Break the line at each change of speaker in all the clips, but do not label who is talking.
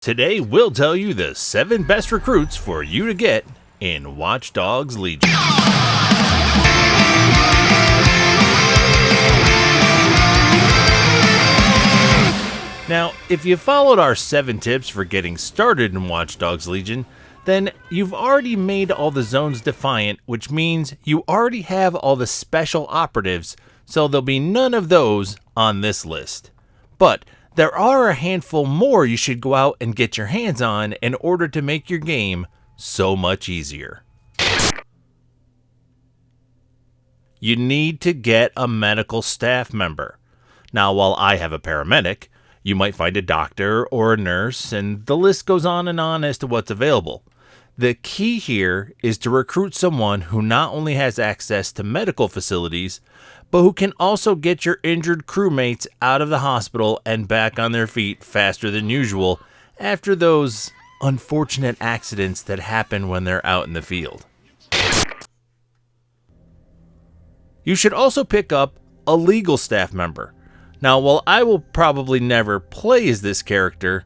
Today we'll tell you the 7 best recruits for you to get in Watch Dogs Legion. Now, if you followed our 7 tips for getting started in Watch Dogs Legion, then you've already made all the zones defiant, which means you already have all the special operatives, so there'll be none of those on this list. But there are a handful more you should go out and get your hands on in order to make your game so much easier. You need to get a medical staff member. Now, while I have a paramedic, you might find a doctor or a nurse, and the list goes on and on as to what's available. The key here is to recruit someone who not only has access to medical facilities, but who can also get your injured crewmates out of the hospital and back on their feet faster than usual after those unfortunate accidents that happen when they're out in the field. You should also pick up a legal staff member. Now, while I will probably never play as this character,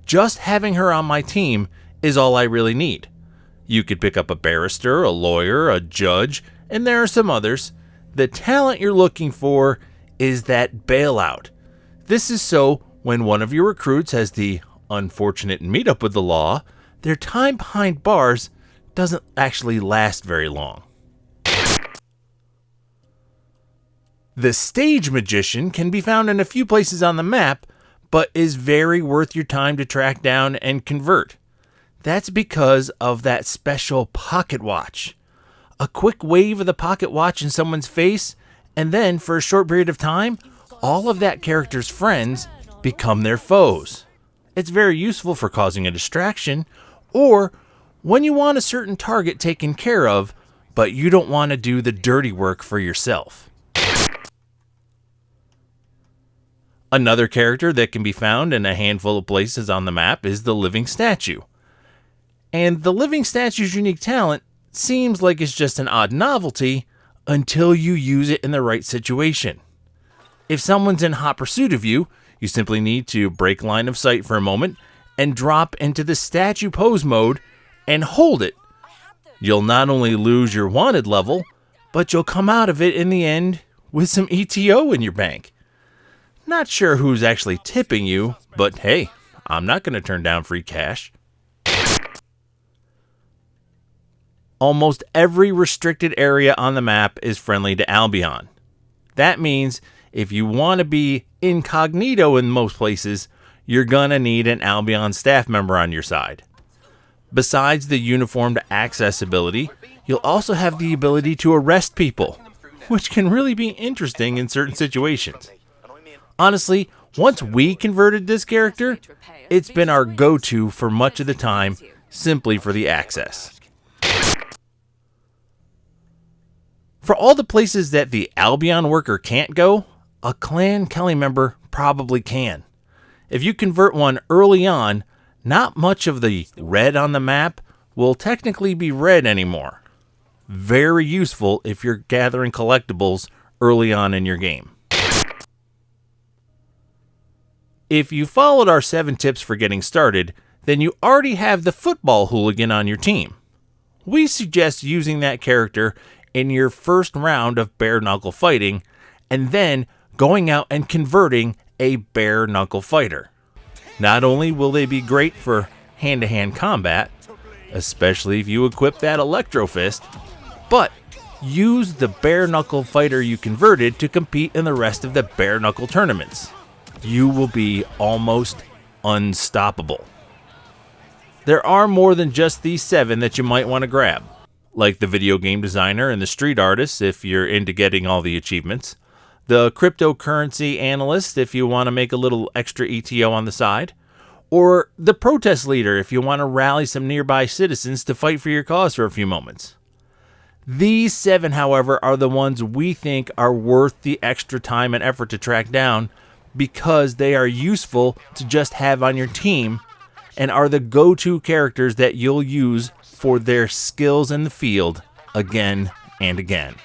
just having her on my team is all I really need. You could pick up a barrister, a lawyer, a judge, and there are some others. The talent you're looking for is that bailout. This is so when one of your recruits has the unfortunate meetup with the law, their time behind bars doesn't actually last very long. The stage magician can be found in a few places on the map, but is very worth your time to track down and convert. That's because of that special pocket watch. A quick wave of the pocket watch in someone's face, and then for a short period of time, all of that character's friends become their foes. It's very useful for causing a distraction, or when you want a certain target taken care of, but you don't want to do the dirty work for yourself. Another character that can be found in a handful of places on the map is the living statue. And the living statue's unique talent seems like it's just an odd novelty until you use it in the right situation. If someone's in hot pursuit of you, you simply need to break line of sight for a moment and drop into the statue pose mode and hold it. You'll not only lose your wanted level, but you'll come out of it in the end with some ETO in your bank. Not sure who's actually tipping you, but hey, I'm not going to turn down free cash. Almost every restricted area on the map is friendly to Albion. That means if you want to be incognito in most places, you're going to need an Albion staff member on your side. Besides the uniformed access ability, you'll also have the ability to arrest people, which can really be interesting in certain situations. Honestly, once we converted this character, it's been our go-to for much of the time, simply for the access. For all the places that the Albion Worker can't go, a Clan Kelly member probably can. If you convert one early on, not much of the red on the map will technically be red anymore. Very useful if you're gathering collectibles early on in your game. If you followed our 7 tips for getting started, then you already have the football hooligan on your team. We suggest using that character in your first round of bare knuckle fighting, and then going out and converting a bare knuckle fighter. Not only will they be great for hand-to-hand combat, especially if you equip that electro fist, but use the bare knuckle fighter you converted to compete in the rest of the bare knuckle tournaments. You will be almost unstoppable. There are more than just these 7 that you might want to grab, like the video game designer and the street artist if you're into getting all the achievements, the cryptocurrency analyst if you want to make a little extra ETO on the side, or the protest leader if you want to rally some nearby citizens to fight for your cause for a few moments. These 7, however, are the ones we think are worth the extra time and effort to track down because they are useful to just have on your team and are the go-to characters that you'll use for their skills in the field again and again.